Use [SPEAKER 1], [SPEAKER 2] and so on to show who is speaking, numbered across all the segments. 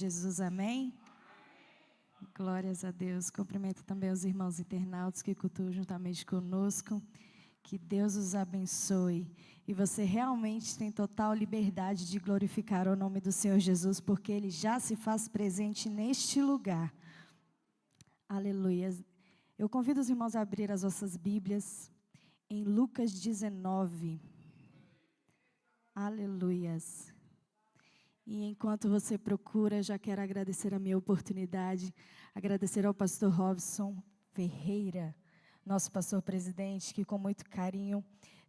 [SPEAKER 1] Jesus, amém? Glórias a Deus. Cumprimento também os irmãos internautas que cultuam juntamente conosco. Que Deus os abençoe. E você realmente tem total liberdade de glorificar o nome do Senhor Jesus, porque Ele já se faz presente neste lugar. Aleluia. Eu convido os irmãos a abrir as vossas Bíblias em Lucas 19. Aleluias. E enquanto você procura, já quero agradecer a minha oportunidade, agradecer ao pastor Robson Ferreira, nosso pastor presidente, que com muito carinho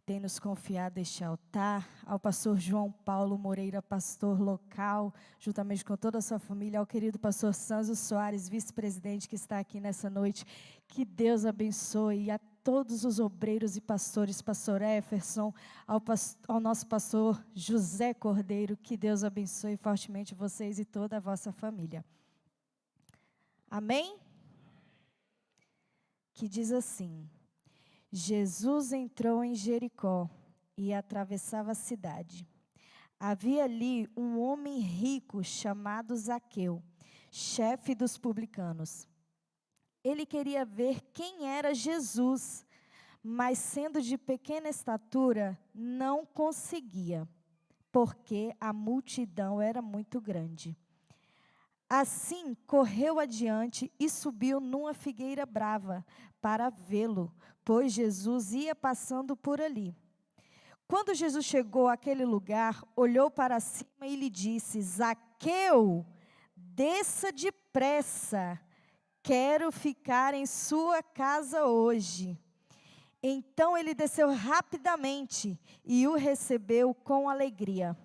[SPEAKER 1] tem nos confiado este altar, ao pastor João Paulo Moreira, pastor local, juntamente com toda a sua família, ao querido pastor Sanzo Soares, vice-presidente, que está aqui nessa noite. Que Deus abençoe, e a todos os obreiros e pastores, pastor Efferson, ao nosso pastor José Cordeiro, que Deus abençoe fortemente vocês e toda a vossa família. Amém? Que diz assim: Jesus entrou em Jericó e atravessava a cidade. Havia ali um homem rico chamado Zaqueu, chefe dos publicanos. Ele queria ver quem era Jesus, mas sendo de pequena estatura, não conseguia, porque a multidão era muito grande. Assim, correu adiante e subiu numa figueira brava para vê-lo, pois Jesus ia passando por ali. Quando Jesus chegou àquele lugar, olhou para cima e lhe disse: Zaqueu, desça depressa, quero ficar em sua casa hoje. Então ele desceu rapidamente e o recebeu com alegria.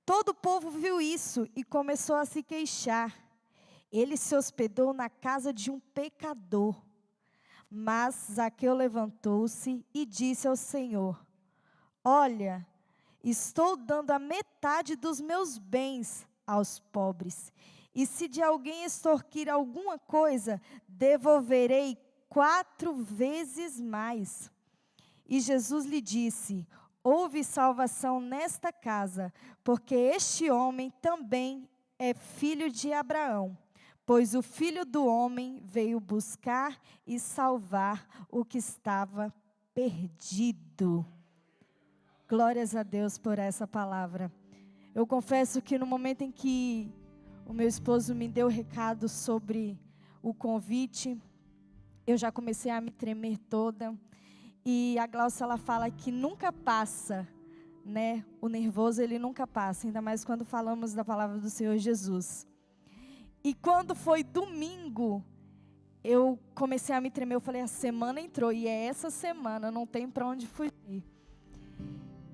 [SPEAKER 1] Todo o povo viu isso e começou a se queixar. Ele se hospedou na casa de um pecador. Mas Zaqueu levantou-se e disse ao Senhor: Olha, estou dando a metade dos meus bens aos pobres. E se de alguém extorquir alguma coisa, devolverei 4 vezes mais. E Jesus lhe disse: houve salvação nesta casa, porque este homem também é filho de Abraão. Pois o Filho do Homem veio buscar e salvar o que estava perdido. Glórias a Deus por essa palavra. Eu confesso que no momento em que o meu esposo me deu o recado sobre o convite, eu já comecei a me tremer toda. E a Glaucia, ela fala que nunca passa, né? O nervoso, ele nunca passa, ainda mais quando falamos da palavra do Senhor Jesus. E quando foi domingo, eu comecei a me tremer, eu falei, a semana entrou, e é essa semana, não tem para onde fugir.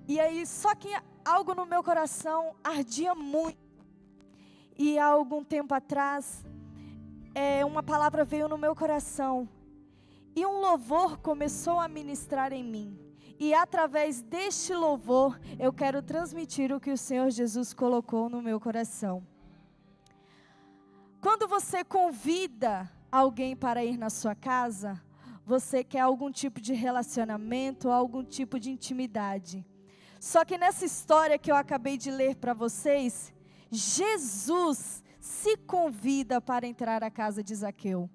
[SPEAKER 1] E aí, só que algo no meu coração ardia muito. E há algum tempo atrás, uma palavra veio no meu coração. E um louvor começou a ministrar em mim. E através deste louvor, eu quero transmitir o que o Senhor Jesus colocou no meu coração. Quando você convida alguém para ir na sua casa, você quer algum tipo de relacionamento, algum tipo de intimidade. Só que nessa história que eu acabei de ler para vocês, Jesus se convida para entrar à casa de Zaqueu.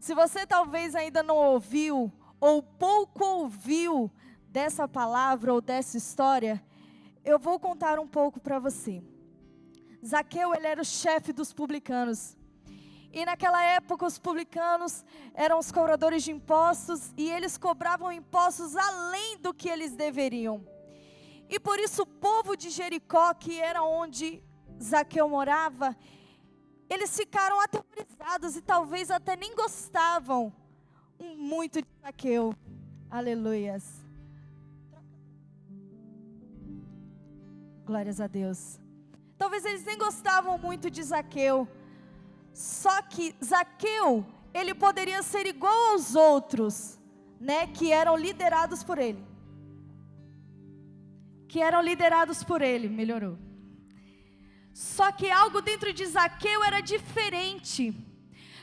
[SPEAKER 1] Se você talvez ainda não ouviu, ou pouco ouviu dessa palavra ou dessa história, eu vou contar um pouco para você. Zaqueu, ele era o chefe dos publicanos. E naquela época os publicanos eram os cobradores de impostos, e eles cobravam impostos além do que eles deveriam. E por isso o povo de Jericó, que era onde Zaqueu morava, eles ficaram aterrorizados e talvez até nem gostavam muito de Zaqueu. Aleluias. Glórias a Deus. Talvez eles nem gostavam muito de Zaqueu. Só que Zaqueu, ele poderia ser igual aos outros, né, que eram liderados por ele. Melhorou. Só que algo dentro de Zaqueu era diferente.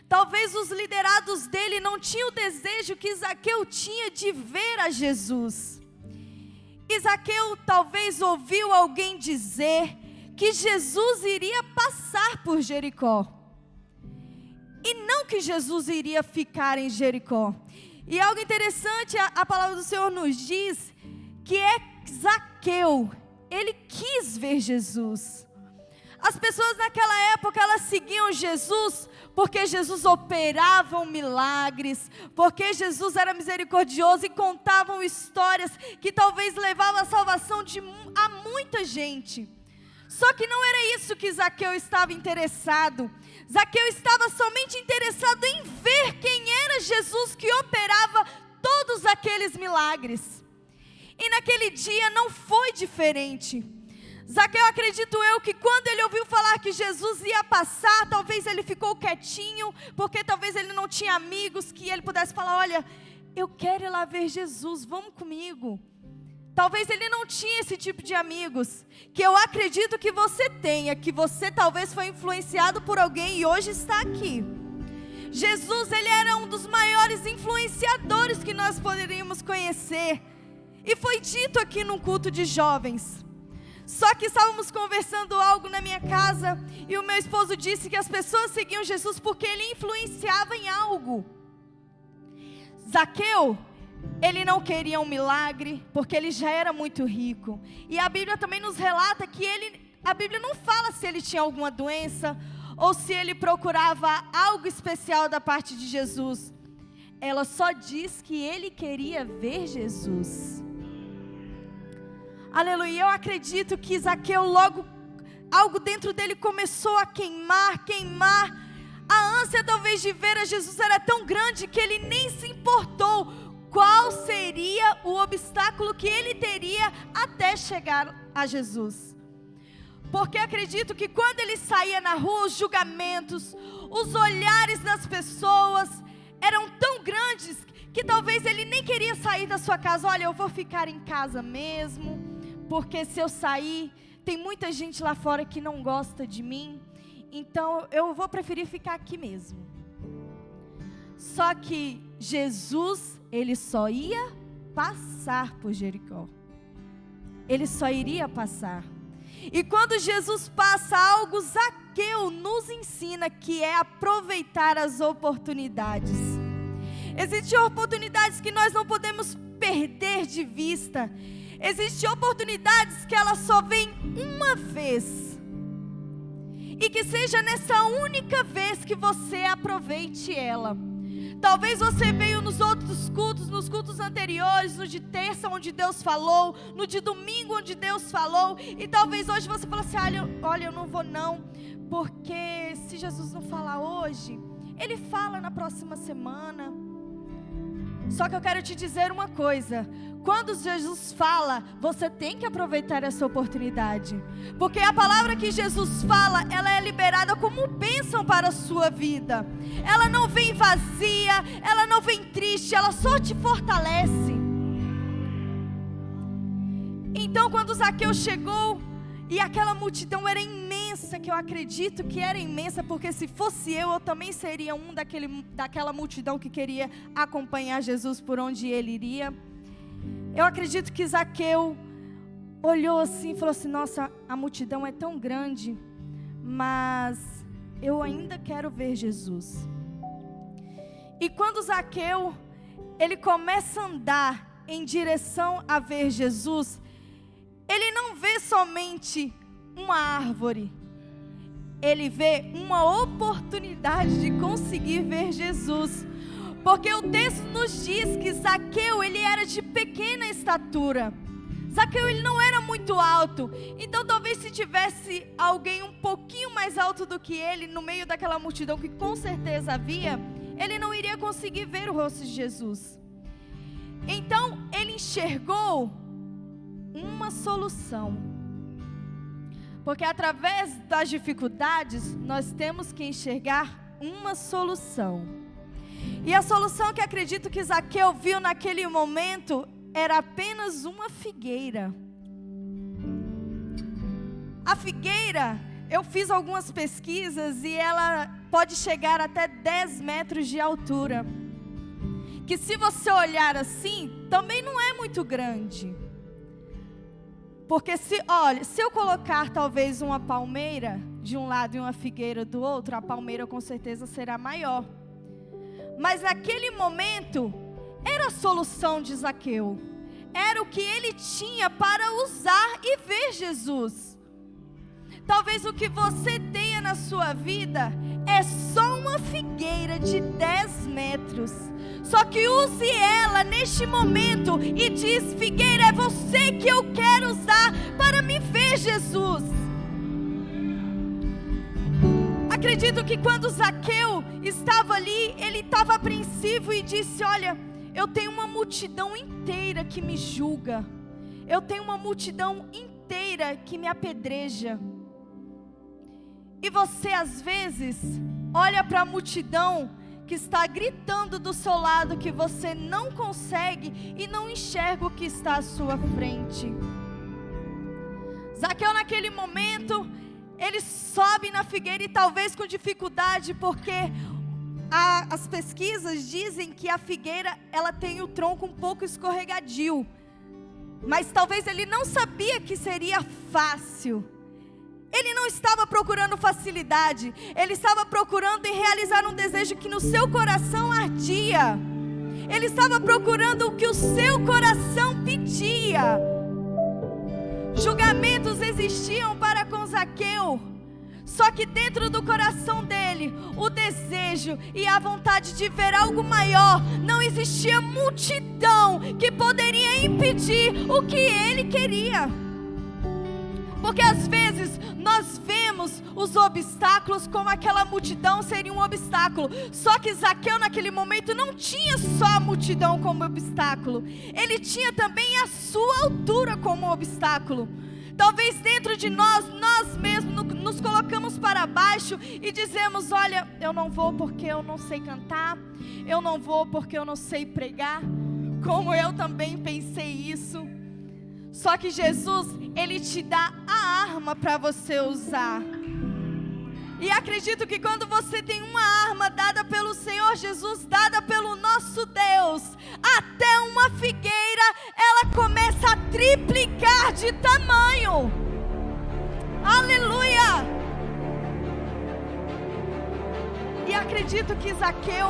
[SPEAKER 1] Talvez os liderados dele não tinham o desejo que Zaqueu tinha de ver a Jesus. E Zaqueu talvez ouviu alguém dizer que Jesus iria passar por Jericó. E não que Jesus iria ficar em Jericó. E algo interessante, a palavra do Senhor nos diz que é Zaqueu. Ele quis ver Jesus. As pessoas naquela época, elas seguiam Jesus porque Jesus operava milagres, porque Jesus era misericordioso e contavam histórias que talvez levavam à salvação a muita gente. Só que não era isso que Zaqueu estava interessado. Zaqueu estava somente interessado em ver quem era Jesus que operava todos aqueles milagres. E naquele dia não foi diferente. Zaqueu, acredito eu, que quando ele ouviu falar que Jesus ia passar, talvez ele ficou quietinho, porque talvez ele não tinha amigos que ele pudesse falar: olha, eu quero ir lá ver Jesus, vamos comigo. Talvez ele não tinha esse tipo de amigos, que eu acredito que você tenha, que você talvez foi influenciado por alguém e hoje está aqui. Jesus, ele era um dos maiores influenciadores que nós poderíamos conhecer. E foi dito aqui no culto de jovens. Só que estávamos conversando algo na minha casa e o meu esposo disse que as pessoas seguiam Jesus porque ele influenciava em algo. Zaqueu, ele não queria um milagre porque ele já era muito rico. E a Bíblia também nos relata que a Bíblia não fala se ele tinha alguma doença ou se ele procurava algo especial da parte de Jesus. Ela só diz que ele queria ver Jesus. Aleluia, eu acredito que Zaqueu logo, algo dentro dele começou a queimar. A ânsia talvez de ver a Jesus era tão grande que ele nem se importou qual seria o obstáculo que ele teria até chegar a Jesus. Porque acredito que quando ele saía na rua, os julgamentos, os olhares das pessoas eram tão grandes que talvez ele nem queria sair da sua casa. Olha, eu vou ficar em casa mesmo, porque se eu sair, tem muita gente lá fora que não gosta de mim, então eu vou preferir ficar aqui mesmo. Só que Jesus, ele só ia passar por Jericó. Ele só iria passar. E quando Jesus passa algo, Zaqueu nos ensina que é aproveitar as oportunidades. Existem oportunidades que nós não podemos perder de vista. Existem oportunidades que elas só vêm uma vez. E que seja nessa única vez que você aproveite ela. Talvez você veio nos outros cultos, nos cultos anteriores, no de terça onde Deus falou, no de domingo onde Deus falou, e talvez hoje você fale assim: olha, eu não vou não, porque se Jesus não falar hoje, Ele fala na próxima semana. Só que eu quero te dizer uma coisa: quando Jesus fala, você tem que aproveitar essa oportunidade, porque a palavra que Jesus fala, ela é liberada como bênção para a sua vida. Ela não vem vazia, ela não vem triste, ela só te fortalece. Então quando Zaqueu chegou, e aquela multidão era imensa, que eu acredito que era imensa, porque se fosse eu também seria daquela multidão que queria acompanhar Jesus por onde ele iria. Eu acredito que Zaqueu olhou assim e falou assim: nossa, a multidão é tão grande, mas eu ainda quero ver Jesus. E quando Zaqueu, ele começa a andar em direção a ver Jesus, ele não vê somente uma árvore, ele vê uma oportunidade de conseguir ver Jesus. Porque o texto nos diz que Zaqueu, ele era de pequena estatura. Zaqueu, ele não era muito alto. Então talvez se tivesse alguém um pouquinho mais alto do que ele, no meio daquela multidão que com certeza havia, ele não iria conseguir ver o rosto de Jesus. Então ele enxergou uma solução. Porque através das dificuldades, nós temos que enxergar uma solução. E a solução que acredito que Zaqueu viu naquele momento era apenas uma figueira. A figueira, eu fiz algumas pesquisas e ela pode chegar até 10 metros de altura. Que se você olhar assim, também não é muito grande. Porque se eu colocar talvez uma palmeira de um lado e uma figueira do outro, a palmeira com certeza será maior. Mas naquele momento, era a solução de Zaqueu. Era o que ele tinha para usar e ver Jesus. Talvez o que você tenha na sua vida é só uma figueira de 10 metros. Só que use ela neste momento e diz: figueira, é você que eu quero usar para me ver Jesus. Acredito que quando Zaqueu estava ali, ele estava apreensivo e disse: olha, eu tenho uma multidão inteira que me julga. Eu tenho uma multidão inteira que me apedreja. E você às vezes olha para a multidão que está gritando do seu lado que você não consegue e não enxerga o que está à sua frente. Zaqueu naquele momento, ele sobe na figueira e talvez com dificuldade, porque as pesquisas dizem que a figueira ela tem o tronco um pouco escorregadio. Mas talvez ele não sabia que seria fácil. Ele não estava procurando facilidade. Ele estava procurando em realizar um desejo que no seu coração ardia. Ele estava procurando o que o seu coração pedia. Julgamentos existiam para com Zaqueu. Só que dentro do coração dele, o desejo e a vontade de ver algo maior, não existia multidão que poderia impedir o que ele queria. Porque às vezes nós vemos os obstáculos como aquela multidão seria um obstáculo. Só que Zaqueu naquele momento não tinha só a multidão como obstáculo. Ele tinha também a sua altura como obstáculo. Talvez dentro de nós mesmos nos colocamos para baixo e dizemos: olha, eu não vou porque eu não sei cantar. Eu não vou porque eu não sei pregar. Como eu também pensei isso. Só que Jesus, Ele te dá a arma para você usar. E acredito que quando você tem uma arma dada pelo Senhor Jesus, dada pelo nosso Deus, até uma figueira, ela começa a triplicar de tamanho. Aleluia! E acredito que Zaqueu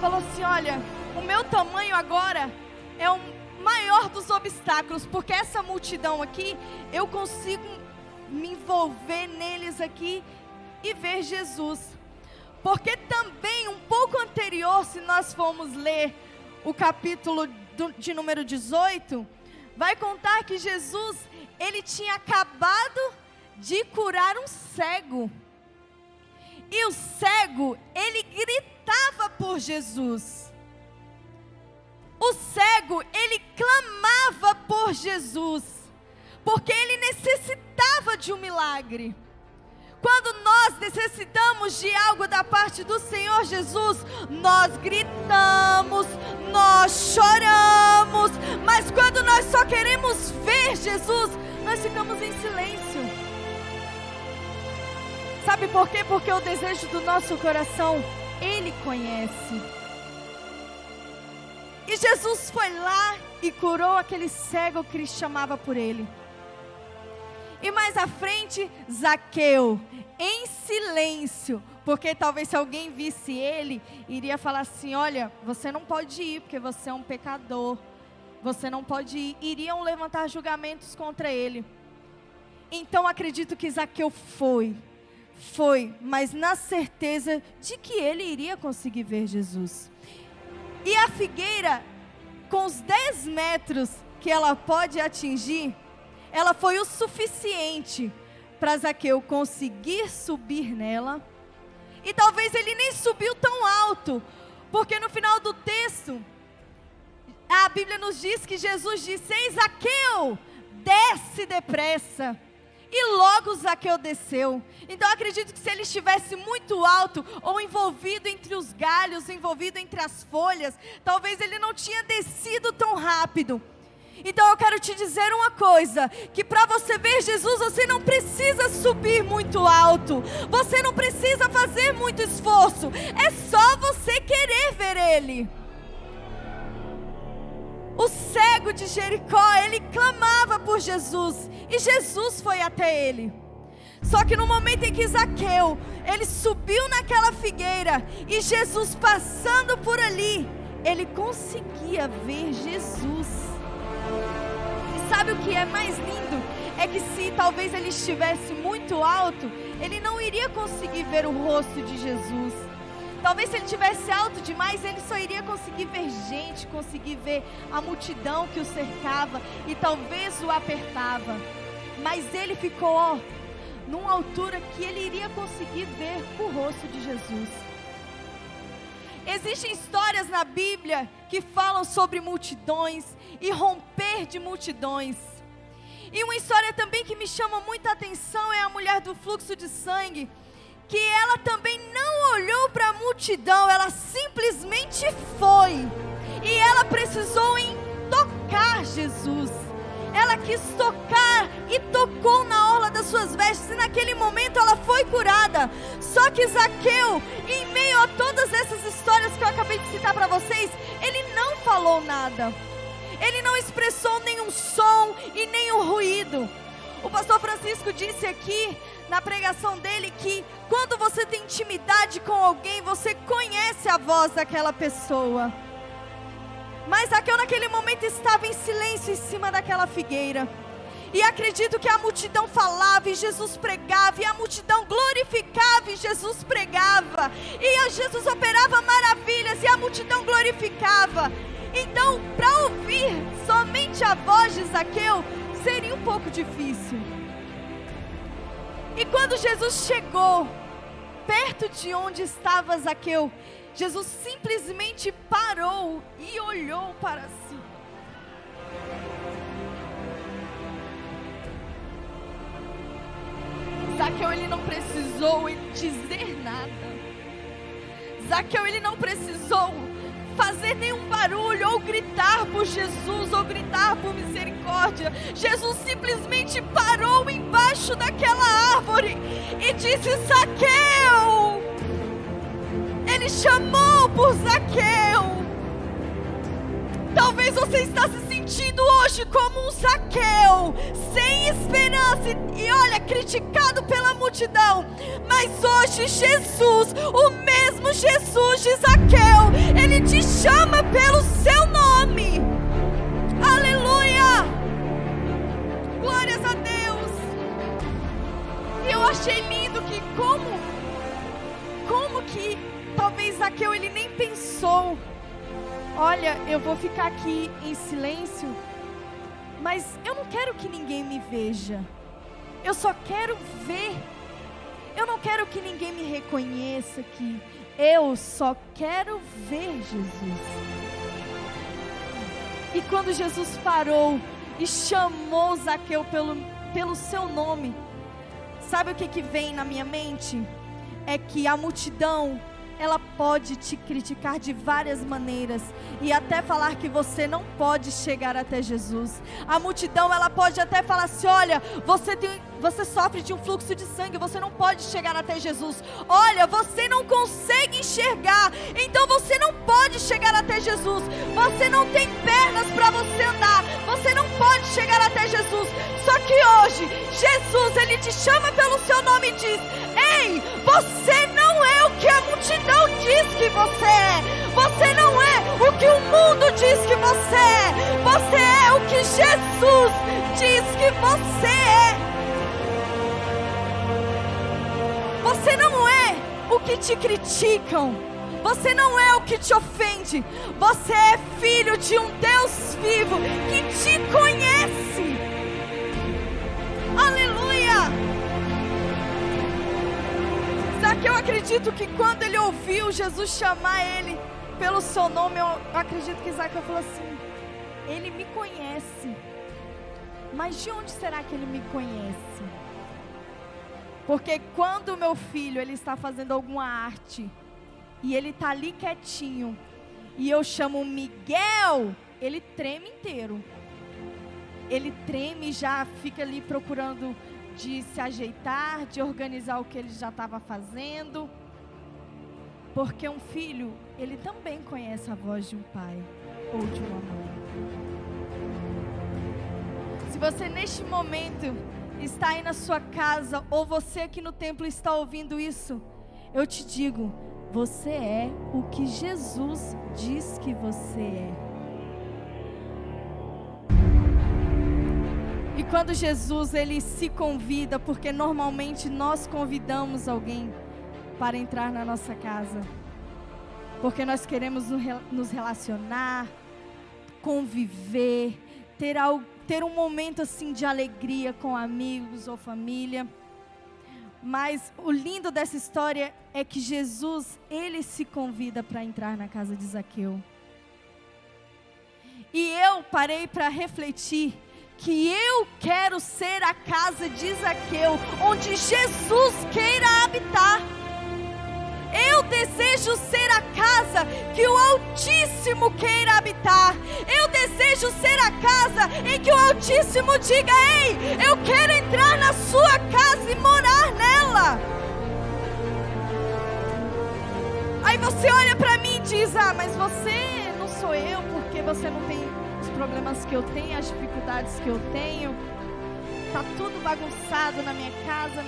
[SPEAKER 1] falou assim: olha, o meu tamanho agora é um maior dos obstáculos, porque essa multidão aqui, eu consigo me envolver neles aqui e ver Jesus. Porque também um pouco anterior, se nós formos ler o capítulo de número 18, vai contar que Jesus, ele tinha acabado de curar um cego. E o cego, ele gritava por Jesus. O cego, ele clamava por Jesus, porque ele necessitava de um milagre. Quando nós necessitamos de algo da parte do Senhor Jesus, nós gritamos, nós choramos, mas quando nós só queremos ver Jesus, nós ficamos em silêncio. Sabe por quê? Porque o desejo do nosso coração, Ele conhece. E Jesus foi lá e curou aquele cego que ele chamava por ele. E mais à frente, Zaqueu, em silêncio, porque talvez se alguém visse ele, iria falar assim: olha, você não pode ir, porque você é um pecador. Você não pode ir. Iriam levantar julgamentos contra ele. Então acredito que Zaqueu foi, mas na certeza de que ele iria conseguir ver Jesus. E a figueira, com os 10 metros que ela pode atingir, ela foi o suficiente para Zaqueu conseguir subir nela. E talvez ele nem subiu tão alto, porque no final do texto, a Bíblia nos diz que Jesus disse: ei, Zaqueu, desce depressa. E logo Zaqueu desceu. Então eu acredito que se ele estivesse muito alto, ou envolvido entre os galhos, envolvido entre as folhas, talvez ele não tinha descido tão rápido. Então eu quero te dizer uma coisa, que para você ver Jesus, você não precisa subir muito alto, você não precisa fazer muito esforço, é só você querer ver Ele. O cego de Jericó, ele clamava por Jesus, e Jesus foi até ele. Só que no momento em que Zaqueu, ele subiu naquela figueira, e Jesus passando por ali, ele conseguia ver Jesus. E sabe o que é mais lindo? É que se talvez ele estivesse muito alto, ele não iria conseguir ver o rosto de Jesus. Talvez se ele estivesse alto demais, ele só iria conseguir ver gente, conseguir ver a multidão que o cercava e talvez o apertava. Mas ele ficou, numa altura que ele iria conseguir ver o rosto de Jesus. Existem histórias na Bíblia que falam sobre multidões e romper de multidões. E uma história também que me chama muita atenção é a mulher do fluxo de sangue, que ela também não olhou para a multidão, ela simplesmente foi. E ela precisou em tocar Jesus. Ela quis tocar e tocou na orla das suas vestes, e naquele momento ela foi curada. Só que Zaqueu, em meio a todas essas histórias que eu acabei de citar para vocês, ele não falou nada. Ele não expressou nenhum som e nenhum ruído. O pastor Francisco disse aqui na pregação dele que quando você tem intimidade com alguém, você conhece a voz daquela pessoa. Mas Zaqueu naquele momento estava em silêncio em cima daquela figueira. E acredito que a multidão falava e Jesus pregava, e a multidão glorificava e Jesus pregava, e Jesus operava maravilhas e a multidão glorificava. Então, para ouvir somente a voz de Zaqueu, seria um pouco difícil. E quando Jesus chegou perto de onde estava Zaqueu, Jesus simplesmente parou e olhou para si. Zaqueu, ele não precisou dizer nada. Zaqueu, ele não precisou fazer nenhum barulho, ou gritar por Jesus, ou gritar por misericórdia. Jesus simplesmente parou embaixo daquela árvore e disse: Zaqueu! Ele chamou por Zaqueu. Talvez você está se sentindo hoje como um Zaqueu, sem esperança e olha, criticado pela multidão. Mas hoje Jesus, o mesmo Jesus de Zaqueu, Ele te chama pelo seu nome. Aleluia! Glórias a Deus! E eu achei lindo que como que talvez Zaqueu ele nem pensou: olha, eu vou ficar aqui em silêncio, mas eu não quero que ninguém me veja. Eu só quero ver. Eu não quero que ninguém me reconheça aqui. Eu só quero ver Jesus. E quando Jesus parou e chamou Zaqueu pelo seu nome, sabe o que vem na minha mente? É que a multidão, ela pode te criticar de várias maneiras e até falar que você não pode chegar até Jesus. A multidão, ela pode até falar assim: olha, você sofre de um fluxo de sangue, você não pode chegar até Jesus. Olha, você não consegue enxergar, então você não pode chegar até Jesus. Você não tem pernas para você andar, você não pode chegar até Jesus. Só que hoje, Jesus, Ele te chama pelo seu nome e diz: ei, você não é o que a multidão diz que você é. Você não é o que o mundo diz que você é. Você é o que Jesus diz que você é. Você não é o que te criticam. Você não é o que te ofende. Você é filho de um Deus vivo que te conhece. Aleluia! Zaqueu, eu acredito que quando ele ouviu Jesus chamar ele pelo seu nome, eu acredito que Zaqueu falou assim: ele me conhece, mas de onde será que ele me conhece? Porque quando o meu filho, ele está fazendo alguma arte, e ele está ali quietinho, e eu chamo Miguel, ele treme inteiro. Ele treme e já fica ali procurando de se ajeitar, de organizar o que ele já estava fazendo. Porque um filho, ele também conhece a voz de um pai ou de uma mãe. Se você neste momento está aí na sua casa, ou você aqui no templo está ouvindo isso, eu te digo, você é o que Jesus diz que você é. E quando Jesus, ele se convida, porque normalmente nós convidamos alguém para entrar na nossa casa, porque nós queremos nos relacionar, conviver, ter um momento assim de alegria com amigos ou família. Mas o lindo dessa história é que Jesus, ele se convida para entrar na casa de Zaqueu. E eu parei para refletir que eu quero ser a casa de Zaqueu, onde Jesus queira habitar. Eu desejo ser a casa que o Altíssimo queira habitar. Eu desejo ser a casa em que o Altíssimo diga: ei, eu quero entrar na sua casa e morar nela. Aí você olha para mim e diz: ah, mas você não sou eu, porque você não tem os problemas que eu tenho, as dificuldades que eu tenho. Tá tudo bagunçado na minha casa,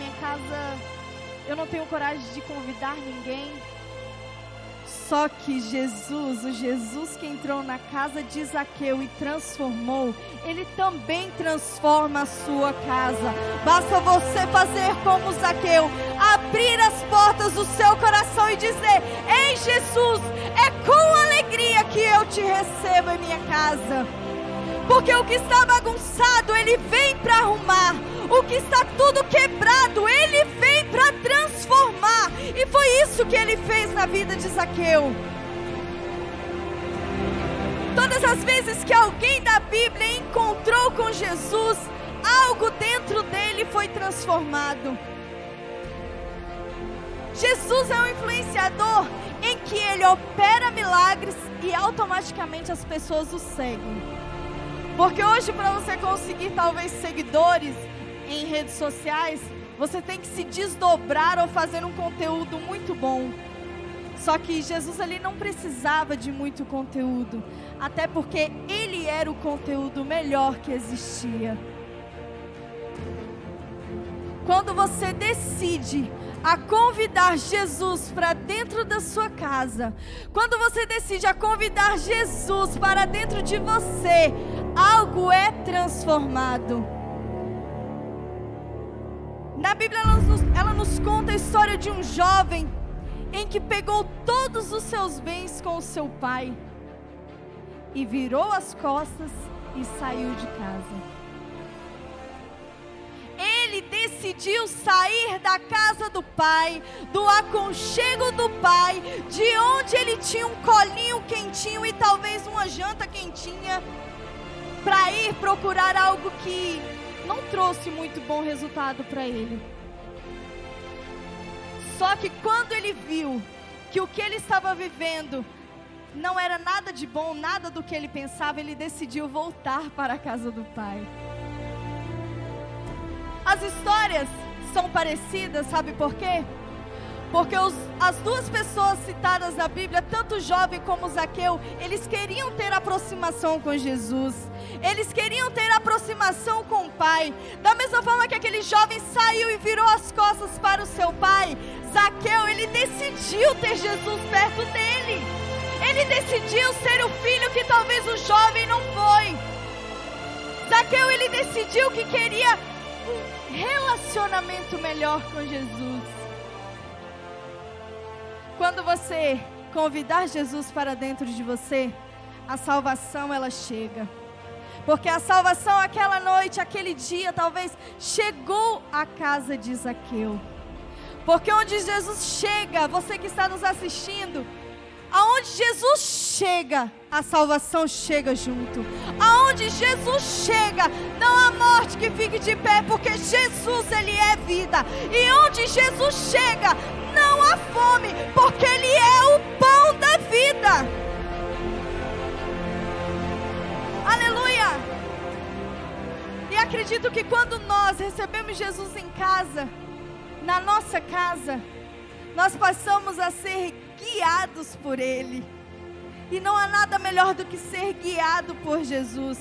[SPEAKER 1] eu não tenho coragem de convidar ninguém. Só que Jesus, o Jesus que entrou na casa de Zaqueu e transformou, ele também transforma a sua casa. Basta você fazer como Zaqueu, abrir as portas do seu coração e dizer: ei Jesus, é com alegria que eu te recebo em minha casa. Porque o que está bagunçado, ele vem para arrumar. O que está tudo quebrado, ele vem para transformar. E foi isso que ele fez na vida de Zaqueu. Todas as vezes que alguém da Bíblia encontrou com Jesus, algo dentro dele foi transformado. Jesus é um influenciador em que ele opera milagres e automaticamente as pessoas o seguem. Porque hoje, para você conseguir talvez seguidores em redes sociais, você tem que se desdobrar ou fazer um conteúdo muito bom. Só que Jesus ali não precisava de muito conteúdo, até porque ele era o conteúdo melhor que existia. Quando você decide a convidar Jesus para dentro da sua casa, quando você decide a convidar Jesus para dentro de você, algo é transformado. Na Bíblia ela nos conta a história de um jovem em que pegou todos os seus bens com o seu pai e virou as costas e saiu de casa. Ele decidiu sair da casa do pai, do aconchego do pai, de onde ele tinha um colinho quentinho e talvez uma janta quentinha, para ir procurar algo que não trouxe muito bom resultado para ele. Só que quando ele viu que o que ele estava vivendo não era nada de bom, nada do que ele pensava, ele decidiu voltar para a casa do pai. As histórias são parecidas, sabe por quê? Porque as duas pessoas citadas na Bíblia, tanto o jovem como o Zaqueu, eles queriam ter aproximação com Jesus. Eles queriam ter aproximação com o pai. Da mesma forma que aquele jovem saiu e virou as costas para o seu pai, Zaqueu, ele decidiu ter Jesus perto dele. Ele decidiu ser o filho que talvez o jovem não foi. Zaqueu, ele decidiu que queria um relacionamento melhor com Jesus. Quando você convidar Jesus para dentro de você, a salvação ela chega. Porque a salvação aquela noite, aquele dia, talvez chegou à casa de Zaqueu. Porque onde Jesus chega, você que está nos assistindo, aonde Jesus chega, a salvação chega junto. Aonde Jesus chega, não há morte que fique de pé, porque Jesus, ele é vida. E onde Jesus chega, não há fome, porque ele é o pão da vida. Aleluia! E acredito que quando nós recebemos Jesus em casa, na nossa casa, nós passamos a ser guiados por Ele. E não há nada melhor do que ser guiado por Jesus.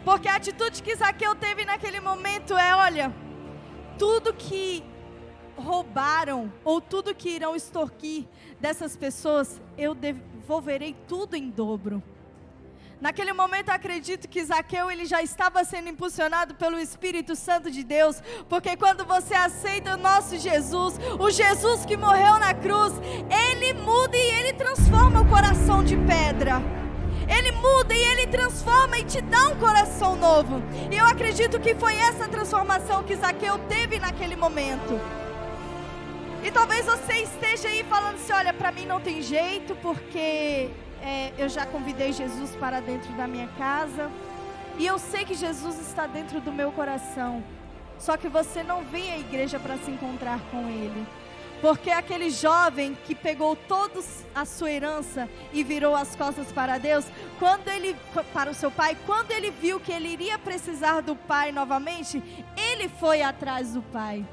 [SPEAKER 1] Porque a atitude que Zaqueu teve naquele momento é: olha, tudo que roubaram ou tudo que irão extorquir dessas pessoas, eu devolverei tudo em dobro. Naquele momento eu acredito que Zaqueu ele já estava sendo impulsionado pelo Espírito Santo de Deus, porque quando você aceita o nosso Jesus, o Jesus que morreu na cruz, Ele muda e Ele transforma o coração de pedra. Ele muda e Ele transforma e te dá um coração novo. E eu acredito que foi essa transformação que Zaqueu teve naquele momento. E talvez você esteja aí falando assim: olha, para mim não tem jeito, porque eu já convidei Jesus para dentro da minha casa, e eu sei que Jesus está dentro do meu coração, só que você não vem à igreja para se encontrar com Ele. Porque aquele jovem que pegou toda a sua herança e virou as costas para Deus, para o seu pai, quando ele viu que ele iria precisar do pai novamente, ele foi atrás do pai.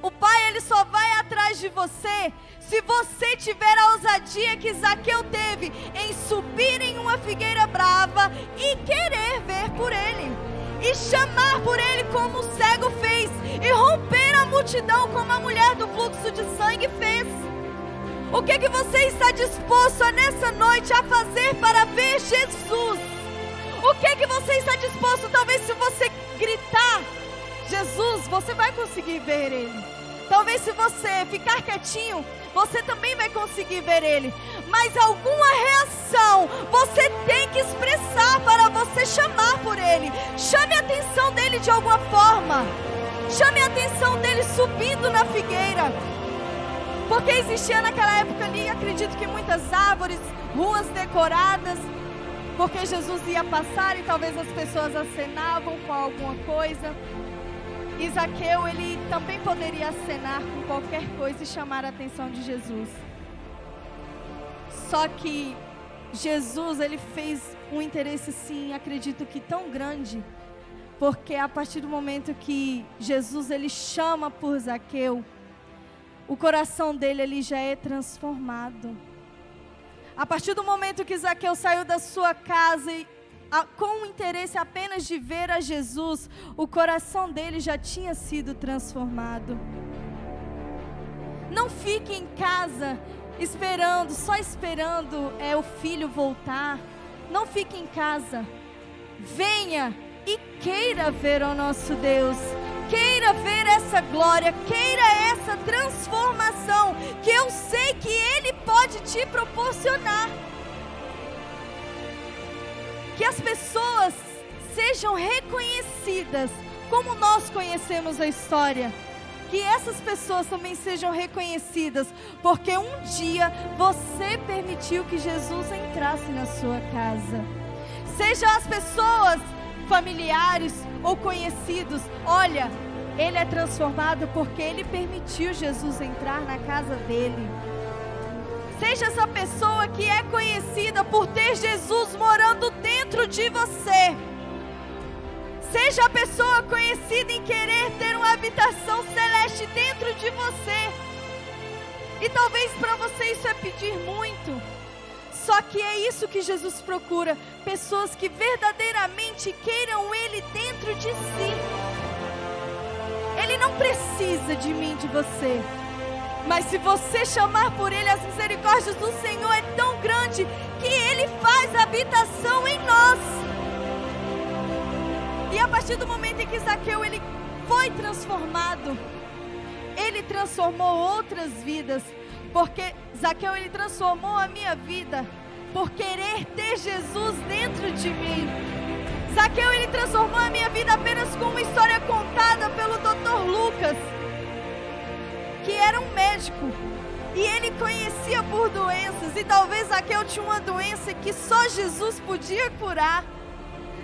[SPEAKER 1] O pai, ele só vai atrás de você se você tiver a ousadia que Zaqueu teve em subir em uma figueira brava e querer ver por ele, e chamar por ele como o cego fez, e romper a multidão como a mulher do fluxo de sangue fez. O que você está disposto nessa noite a fazer para ver Jesus? O que você está disposto? Talvez se você gritar Jesus, você vai conseguir ver Ele. Talvez se você ficar quietinho, você também vai conseguir ver Ele. Mas alguma reação você tem que expressar para você chamar por Ele. Chame a atenção dEle de alguma forma. Chame a atenção dEle subindo na figueira. Porque existia naquela época ali, acredito que muitas árvores, ruas decoradas, porque Jesus ia passar e talvez as pessoas acenavam com alguma coisa. E Zaqueu, ele também poderia acenar com qualquer coisa e chamar a atenção de Jesus. Só que Jesus, ele fez um interesse, sim, acredito que tão grande, porque a partir do momento que Jesus, ele chama por Zaqueu, o coração dele, ele já é transformado. A partir do momento que Zaqueu saiu da sua casa e com o interesse apenas de ver a Jesus, o coração dele já tinha sido transformado. Não fique em casa esperando, só esperando o filho voltar. Não fique em casa. Venha e queira ver o nosso Deus. Queira ver essa glória, queira essa transformação, que eu sei que Ele pode te proporcionar. Que as pessoas sejam reconhecidas como nós conhecemos a história. Que essas pessoas também sejam reconhecidas, porque um dia você permitiu que Jesus entrasse na sua casa. Sejam as pessoas familiares ou conhecidos, olha, ele é transformado porque ele permitiu Jesus entrar na casa dele. Seja essa pessoa que é conhecida por ter Jesus morando dentro de você. Seja a pessoa conhecida em querer ter uma habitação celeste dentro de você. E talvez para você isso é pedir muito. Só que é isso que Jesus procura. Pessoas que verdadeiramente queiram Ele dentro de si. Ele não precisa de mim, de você. Mas se você chamar por Ele, as misericórdias do Senhor é tão grande que Ele faz habitação em nós. E a partir do momento em que Zaqueu ele foi transformado, ele transformou outras vidas. Porque Zaqueu ele transformou a minha vida por querer ter Jesus dentro de mim. Zaqueu ele transformou a minha vida apenas com uma história contada pelo Dr. Lucas, que era um médico, e ele conhecia por doenças, e talvez Zaqueu tinha uma doença que só Jesus podia curar.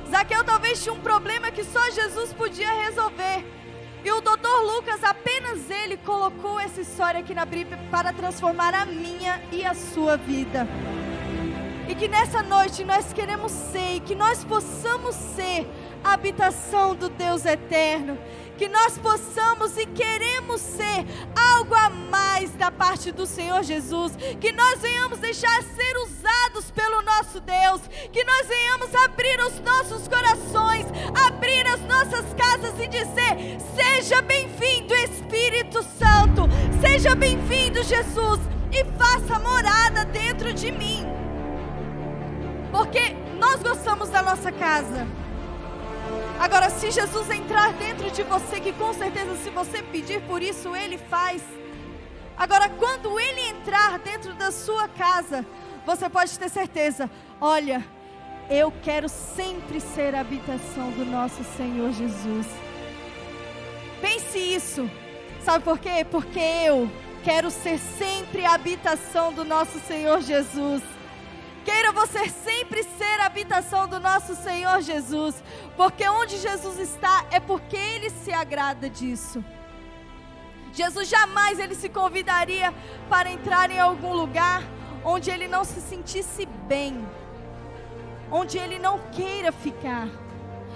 [SPEAKER 1] Zaqueu talvez tinha um problema que só Jesus podia resolver, e o Dr. Lucas, apenas ele colocou essa história aqui na Bíblia para transformar a minha e a sua vida. E que nessa noite nós queremos ser, e que nós possamos ser a habitação do Deus eterno. Que nós possamos e queremos ser a algo a mais da parte do Senhor Jesus, que nós venhamos deixar ser usados pelo nosso Deus, que nós venhamos abrir os nossos corações, abrir as nossas casas e dizer: seja bem-vindo Espírito Santo, seja bem-vindo Jesus, e faça morada dentro de mim, porque nós gostamos da nossa casa. Agora, se Jesus entrar dentro de você, que com certeza se você pedir por isso, Ele faz. Agora, quando Ele entrar dentro da sua casa, você pode ter certeza: olha, eu quero sempre ser a habitação do nosso Senhor Jesus. Pense isso. Sabe por quê? Porque eu quero ser sempre a habitação do nosso Senhor Jesus. Queira você sempre ser a habitação do nosso Senhor Jesus, porque onde Jesus está é porque Ele se agrada disso. Jesus jamais Ele se convidaria para entrar em algum lugar onde Ele não se sentisse bem, onde Ele não queira ficar.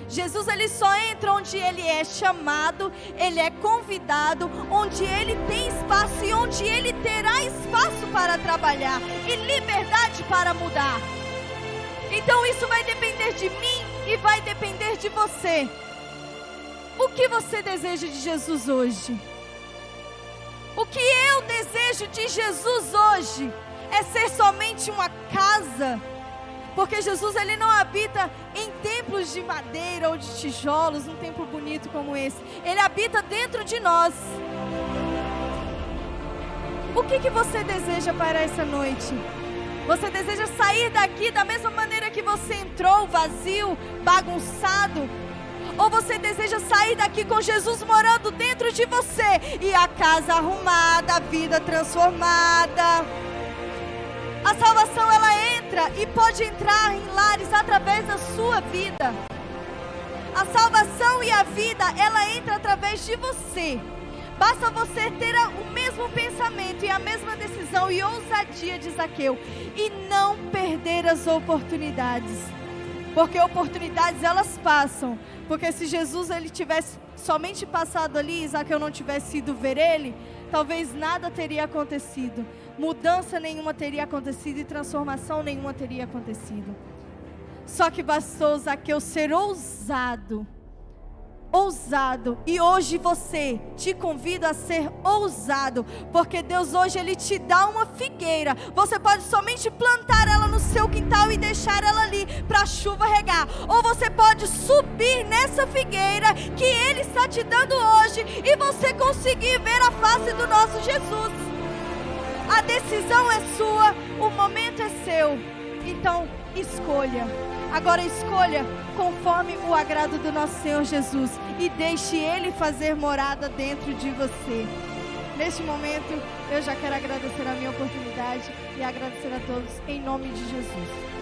[SPEAKER 1] Jesus Ele só entra onde Ele é chamado, Ele é convidado, onde Ele tem espaço e onde Ele terá espaço para trabalhar e liberdade para mudar. Então isso vai depender de mim e vai depender de você. O que você deseja de Jesus hoje? O que eu desejo de Jesus hoje é ser somente uma casa. Porque Jesus Ele não habita em templos de madeira ou de tijolos, um templo bonito como esse. Ele habita dentro de nós. O que você deseja para essa noite? Você deseja sair daqui da mesma maneira que você entrou, vazio, bagunçado? Ou você deseja sair daqui com Jesus morando dentro de você e a casa arrumada, a vida transformada? A salvação ela entra e pode entrar em lares através da sua vida. A salvação e a vida ela entra através de você. Basta você ter o mesmo pensamento e a mesma decisão e ousadia de Zaqueu e não perder as oportunidades. Porque oportunidades elas passam. Porque se Jesus ele tivesse somente passado ali e Zaqueu não tivesse ido ver ele, talvez nada teria acontecido. Mudança nenhuma teria acontecido e transformação nenhuma teria acontecido. Só que bastou Zaqueu ser ousado. E hoje te convido a ser ousado, porque Deus hoje Ele te dá uma figueira. Você pode somente plantar ela no seu quintal e deixar ela ali para a chuva regar, ou você pode subir nessa figueira que Ele está te dando hoje e você conseguir ver a face do nosso Jesus. A decisão é sua, o momento é seu, então escolha. Agora escolha conforme o agrado do nosso Senhor Jesus e deixe Ele fazer morada dentro de você. Neste momento, eu já quero agradecer a minha oportunidade e agradecer a todos em nome de Jesus.